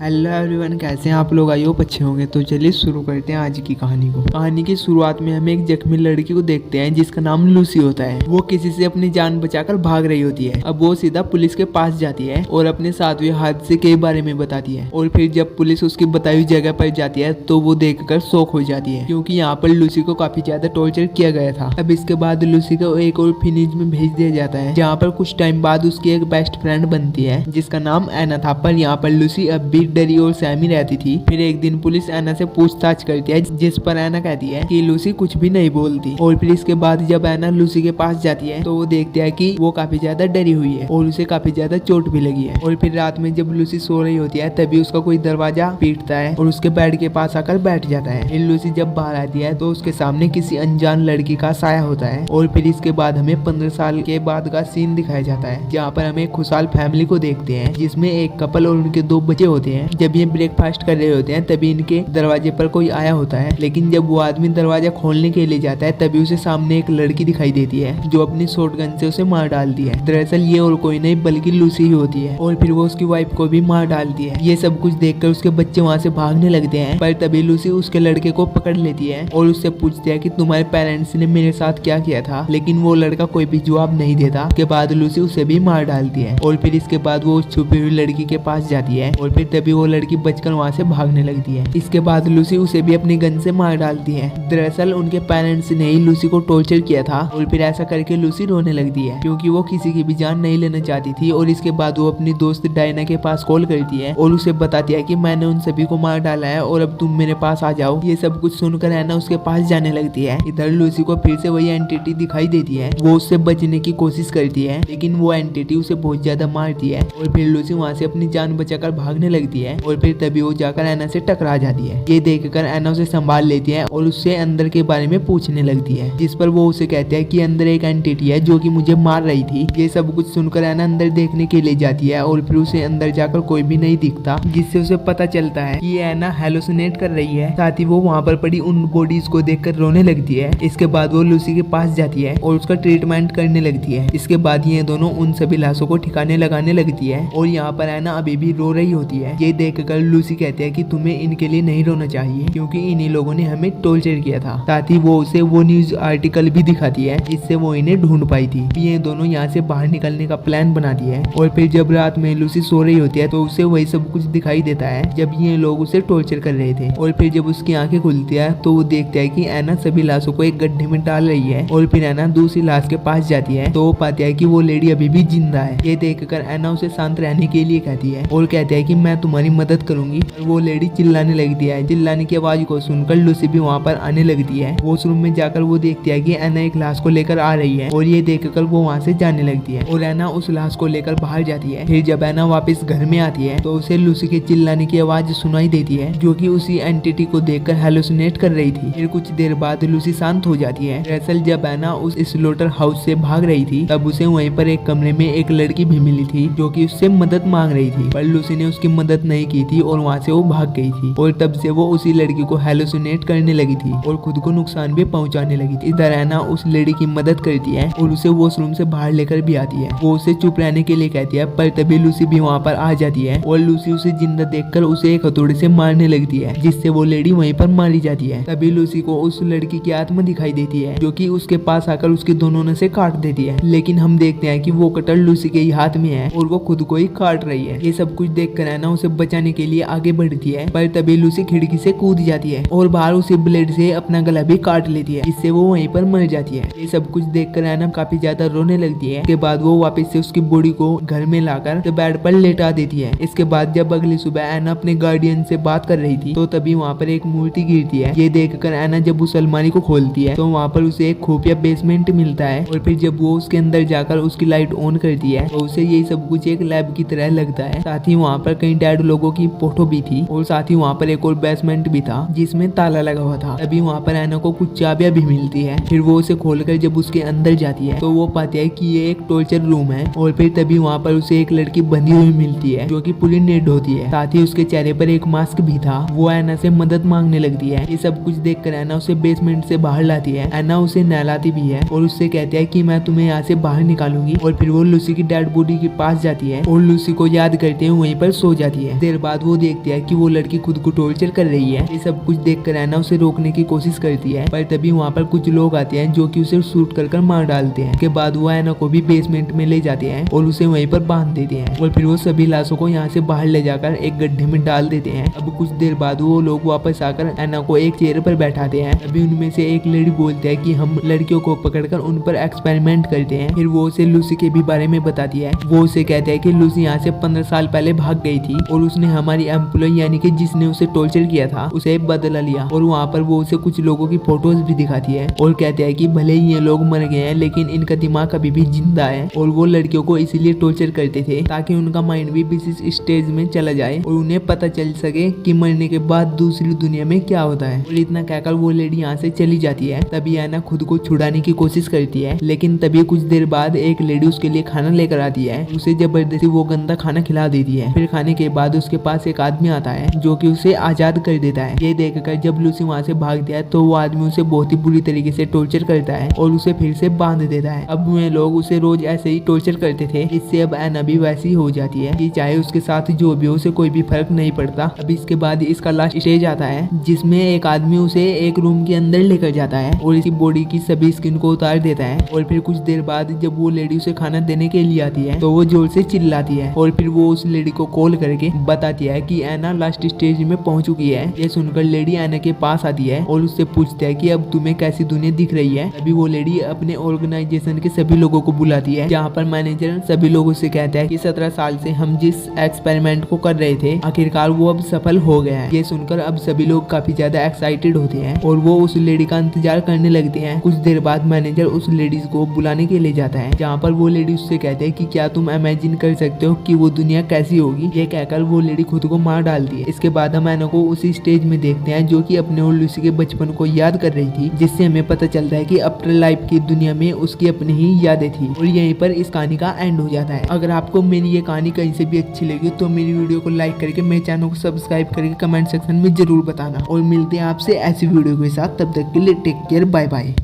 Hello everyone, कैसे हैं आप लोग? आई होप अच्छे होंगे। तो चलिए शुरू करते हैं आज की कहानी को। कहानी की शुरुआत में हम एक जख्मी लड़की को देखते हैं जिसका नाम लूसी होता है। वो किसी से अपनी जान बचाकर भाग रही होती है। अब वो सीधा पुलिस के पास जाती है और अपने साथ हुए हादसे के बारे में बताती है। और फिर जब पुलिस उसकी बताई हुई जगह पर जाती है तो वो देखकर शॉक हो जाती है, क्योंकि यहाँ पर लूसी को काफी ज्यादा टॉर्चर किया गया था। अब इसके बाद लूसी को एक और फिनिज में भेज दिया जाता है, जहाँ पर कुछ टाइम बाद उसकी एक बेस्ट फ्रेंड बनती है जिसका नाम एना था। पर यहाँ पर लूसी अब भी डरी और सहमी रहती थी। फिर एक दिन पुलिस एना से पूछताछ करती है, जिस पर एना कहती है कि लूसी कुछ भी नहीं बोलती। और फिर इसके बाद जब एना लूसी के पास जाती है तो वो देखती है कि वो काफी ज्यादा डरी हुई है और उसे काफी ज्यादा चोट भी लगी है। और फिर रात में जब लूसी सो रही होती है तभी उसका कोई दरवाजा पीटता है और उसके बेड के पास आकर बैठ जाता है। फिर लूसी जब बाहर आती है तो उसके सामने किसी अनजान लड़की का साया होता है। और फिर इसके बाद हमें 15 साल के बाद का सीन दिखाया जाता है, जहाँ पर हमें खुशहाल फैमिली को देखते हैं जिसमें एक कपल और उनके 2 बच्चे होते हैं। जब ये ब्रेकफास्ट कर रहे होते हैं तभी इनके दरवाजे पर कोई आया होता है, लेकिन जब वो आदमी दरवाजा खोलने के लिए जाता है तभी उसे सामने एक लड़की दिखाई देती है जो अपनी शॉटगन से उसे मार डालती है। दरअसल ये और कोई नहीं बल्कि लूसी ही होती है। और फिर वो उसकी वाइफ को भी मार डालती है। ये सब कुछ देखकर उसके बच्चे वहाँ से भागने लगते हैं, पर तभी लूसी उसके लड़के को पकड़ लेती है और उससे पूछती है कि तुम्हारे पेरेंट्स ने मेरे साथ क्या किया था, लेकिन वो लड़का कोई भी जवाब नहीं देता। उसके बाद लूसी उसे भी मार डालती है और फिर इसके बाद वो उस छुपी हुई लड़की के पास जाती है और फिर तभी वो लड़की बचकर वहाँ से भागने लगती है। इसके बाद लूसी उसे भी अपनी गन से मार डालती है। दरअसल उनके पेरेंट्स ने ही लूसी को टॉर्चर किया था और फिर ऐसा करके लूसी रोने लगती है, क्योंकि वो किसी की भी जान नहीं लेना चाहती थी। और इसके बाद वो अपनी दोस्त डायना के पास कॉल करती है और उसे बताती है कि मैंने उन सभी को मार डाला है और अब तुम मेरे पास आ जाओ। ये सब कुछ सुनकर एना उसके पास जाने लगती है। इधर लूसी को फिर से वही एंटिटी दिखाई देती है। वो उससे बचने की कोशिश करती है, लेकिन वो एंटिटी उसे बहुत ज्यादा मारती है और फिर लूसी वहाँ से अपनी जान बचाकर भागने लगती है। और फिर तभी वो जाकर एना से टकरा जाती है। ये देखकर एना उसे संभाल लेती है और उससे अंदर के बारे में पूछने लगती है, जिस पर वो उसे कहती है कि अंदर एक एंटिटी है जो कि मुझे मार रही थी। ये सब कुछ सुनकर एना अंदर देखने के लिए जाती है और फिर उसे अंदर जाकर कोई भी नहीं दिखता, जिससे उसे पता चलता है कि एना हेलुसिनेट कर रही है। साथ ही वो वहाँ पर पड़ी उन बॉडीज को देखकर रोने लगती है। इसके बाद वो लूसी के पास जाती है और उसका ट्रीटमेंट करने लगती है। इसके बाद ये दोनों उन सभी लाशों को ठिकाने लगाने लगती है और यहाँ पर एना अभी भी रो रही होती है। ये देखकर लूसी कहती है कि तुम्हें इनके लिए नहीं रोना चाहिए, क्योंकि इन्हीं लोगों ने हमें टॉर्चर किया था। साथ ही वो उसे वो न्यूज आर्टिकल भी दिखाती है जिससे वो इन्हें ढूंढ पाई थी। ये दोनों यहाँ से बाहर निकलने का प्लान बनाती है। और फिर जब रात में लूसी सो रही होती है तो उसे वही सब कुछ दिखाई देता है जब ये लोग उसे टॉर्चर कर रहे थे। और फिर जब उसकी आंखें खुलती है तो वो देखता है कि एना सभी लाशों को एक गड्ढे में डाल रही है। और फिर एना दूसरी लाश के पास जाती है तो वो पाती है कि वो लेडी अभी भी जिंदा है। ये देखकर एना उसे शांत रहने के लिए कहती है और कहती है कि मैं तुम्हारी मदद करूंगी। और वो लेडी चिल्लाने लगती है। चिल्लाने की आवाज को सुनकर लूसी भी वहाँ पर आने लगती है। वॉशरूम में जाकर वो देखती है कि एना एक लाश को लेकर आ रही है और ये देखकर वो वहाँ से जाने लगती है और एना उस लाश को लेकर बाहर जाती है। फिर जब एना वापस घर में आती है तो उसे लूसी के चिल्लाने की आवाज सुनाई देती है, जो कि उसी एंटिटी को देखकर हेलुसिनेट कर रही थी। फिर कुछ देर बाद लूसी शांत हो जाती है। दरअसल जब एना उस स्लॉटर हाउस से भाग रही थी तब उसे वहीं पर एक कमरे में एक लड़की भी मिली थी जो कि उससे मदद मांग रही थी, पर लूसी ने उसकी मदद नहीं की थी और वहाँ से वो भाग गई थी। और तब से वो उसी लड़की को हेलुसिनेट करने लगी थी और खुद को नुकसान भी पहुंचाने लगी थी। इधर एना उस लेडी की मदद करती है और उसे वॉशरूम से बाहर लेकर भी आती है। वो उसे चुप रहने के लिए कहती है, पर तभी लूसी भी वहाँ पर आ जाती है और लूसी उसे जिंदा देखकर उसे एक हथौड़े से मारने लगती है, जिससे वो लेडी वहीं पर मारी जाती है। तभी लूसी को उस लड़की की आत्मा दिखाई देती है जो कि उसके पास आकर उसकी दोनों नसें काट देती है। लेकिन हम देखते हैं कि वो कटर लूसी के ही हाथ में है और वो खुद को ही काट रही है। ये सब कुछ देखकर एना उसे बचाने के लिए आगे बढ़ती है, पर तभी लूसी खिड़की से कूद जाती है और बाहर उसे ब्लेड से अपना गला भी काट लेती है, जिससे वो वहीं पर मर जाती है। ये सब कुछ देखकर एना काफी ज्यादा रोने लगती है। इसके बाद वो वापस से उसकी बॉडी को घर में लाकर बेड पर लेटा देती है। इसके बाद जब अगली सुबह एना अपने गार्डियन से बात कर रही थी तो तभी वहाँ पर एक मूर्ति गिरती है। ये देखकर एना जब उस अलमारी को खोलती है तो वहाँ पर उसे एक खुफिया बेसमेंट मिलता है। और फिर जब वो उसके अंदर जाकर उसकी लाइट ऑन करती है तो उसे ये सब कुछ एक लैब की तरह लगता है। साथ ही वहाँ पर कई डेड लोगों की फोटो भी थी और साथ ही वहाँ पर एक और बेसमेंट भी था जिसमें ताला लगा हुआ था। तभी वहाँ पर एना को कुछ चाबियां भी मिलती है। फिर वो उसे खोलकर जब उसके अंदर जाती है तो वो पाती है कि ये एक टॉर्चर रूम है। और फिर तभी वहाँ पर उसे एक लड़की बंधी हुई मिलती है जो कि पूरी नेड होती है। साथ ही उसके चेहरे पर एक मास्क भी था। वो एना से मदद मांगने लगती है। ये सब कुछ देखकर एना उसे बेसमेंट से बाहर लाती है। एना उसे नहलाती भी है और उससे कहती है कि मैं तुम्हें यहाँ से बाहर निकालूंगी। और फिर वो लूसी की डेड बॉडी के पास जाती है और लूसी को याद करते हुए वहीं पर सो जाती है। है। देर बाद वो देखती है कि वो लड़की खुद को टॉर्चर कर रही है। ये सब कुछ देखकर ऐना उसे रोकने की कोशिश करती है, पर तभी वहाँ पर कुछ लोग आते हैं जो कि उसे शूट कर मार डालते हैं। उसके बाद वो ऐना को भी बेसमेंट में ले जाते हैं और उसे वहीं पर बांध देते हैं और फिर वो सभी लाशों को यहाँ से बाहर ले जाकर एक गड्ढे में डाल देते हैं। अब कुछ देर बाद वो लोग वापस आकर ऐना को एक चेयर पर बैठाते हैं। अभी उनमें से एक लेडी बोलती है कि हम लड़कियों को पकड़कर उन पर एक्सपेरिमेंट करते हैं। फिर वो उसे लूसी के भी बारे में बताती है। वो उसे कहते हैं कि लूसी यहाँ से 15 साल पहले भाग गई थी और उसने हमारी एम्प्लॉय यानी कि जिसने उसे टॉर्चर किया था उसे बदला लिया। और वहाँ पर वो उसे कुछ लोगों की फोटोज भी दिखाती है और कहते हैं कि भले ही ये लोग मर गए हैं लेकिन इनका दिमाग अभी भी जिंदा है और वो लड़कियों को इसीलिए टॉर्चर करते थे ताकि उनका माइंड भी इस स्टेज में चला जाए और उन्हें पता चल सके कि मरने के बाद दूसरी दुनिया में क्या होता है। और इतना कहकर वो लेडी यहाँ से चली जाती है। तभी ऐना खुद को छुड़ाने की कोशिश करती है, लेकिन तभी कुछ देर बाद एक लेडी उसके लिए खाना लेकर आती है। उसे जबरदस्ती वो गंदा खाना खिला देती है। फिर खाने के बाद उसके पास एक आदमी आता है जो कि उसे आजाद कर देता है। ये देखकर जब लूसी वहाँ से भागती है तो वो आदमी उसे बहुत ही बुरी तरीके से टॉर्चर करता है और उसे फिर से बांध देता है। अब वे लोग उसे रोज ऐसे ही टॉर्चर करते थे, इससे अब ऐना भी वैसी हो जाती है कि चाहे उसके साथ जो भी हो उसे कोई भी फर्क नहीं पड़ता। अब इसके बाद इसका लास्ट स्टेज आता है जिसमें एक आदमी उसे एक रूम के अंदर लेकर जाता है और इसकी बॉडी की सभी स्किन को उतार देता है। और फिर कुछ देर बाद जब वो लेडी उसे खाना देने के लिए आती है तो वो जोर से चिल्लाती है और फिर वो उस लेडी को कॉल करके बताती है कि ऐना लास्ट स्टेज में पहुंच चुकी है। ये सुनकर लेडी ऐना के पास आती है और उससे पूछती है कि अब तुम्हें कैसी दुनिया दिख रही है। अभी वो लेडी अपने ऑर्गेनाइजेशन के सभी लोगों को बुलाती है जहाँ पर मैनेजर सभी लोगों से कहता है कि 17 साल से हम जिस एक्सपेरिमेंट को कर रहे थे आखिरकार वो अब सफल हो गया है। ये सुनकर अब सभी लोग काफी ज्यादा एक्साइटेड होते हैं और वो उस लेडी का इंतजार करने लगते हैं। कुछ देर बाद मैनेजर उस लेडीज को बुलाने के लिए जाता है जहाँ पर वो लेडी उससे कहते हैं कि क्या तुम इमेजिन कर सकते हो कि वो दुनिया कैसी होगी। ये कहकर वो लेडी खुद को मार डालती है। इसके बाद हम ऐना को उसी स्टेज में देखते हैं जो कि अपने और लूसी के बचपन को याद कर रही थी, जिससे हमें पता चलता है कि आफ्टर लाइफ की दुनिया में उसकी अपनी ही यादें थी। और यहीं पर इस कहानी का एंड हो जाता है। अगर आपको मेरी ये कहानी कहीं से भी अच्छी लगी तो मेरी वीडियो को लाइक करके मेरे चैनल को सब्सक्राइब करके कमेंट सेक्शन में जरूर बताना और मिलते हैं आपसे ऐसी वीडियो के साथ। तब तक के लिए टेक केयर, बाय बाय।